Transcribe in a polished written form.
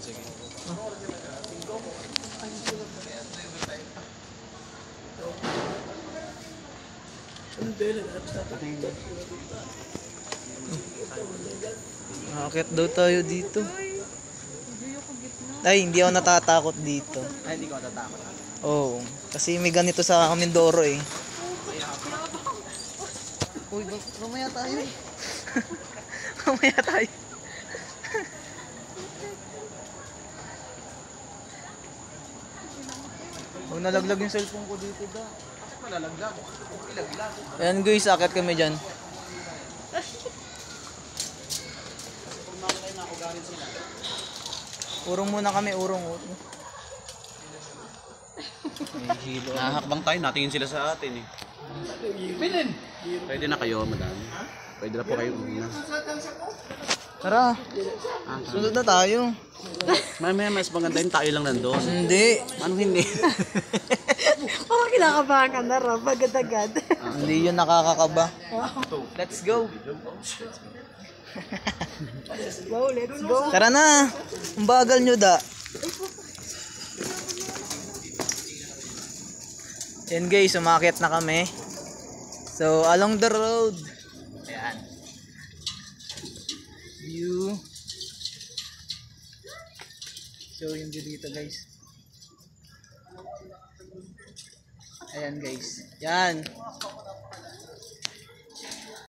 sige. Akit daw tayo dito. Ay, hindi ako natatakot dito. Ay, hindi ko matatakot. Oo, kasi may ganito sa Mindoro eh. Uy, mamaya tayo. Mamaya tayo. Huwag nalaglag yung cellphone ko dito da. Bakit malalaglag? Ilaglag. Ayan guys, akit kami dyan. Kung makakay na ako galing sila. Urong muna kami, urong. May hilo. Nahakbang tayo, natingin sila sa atin eh. Bilin! Pwede na kayo, madam. Pwede na po kayo muna. Tara, sunod na tayo. Mamaya mas maganda yung tayo lang nandun. Hindi. Anong hindi? Parang kinakabahan ka na, Rob. Agad-agad. Hindi yun nakakakaba. Let's go. Let's go. Tara na. Ang bagal nyo da. Yan guys, umakyat na kami. So, along the road. Ayan. View. So, yung view dito guys. Ayan guys. Yan.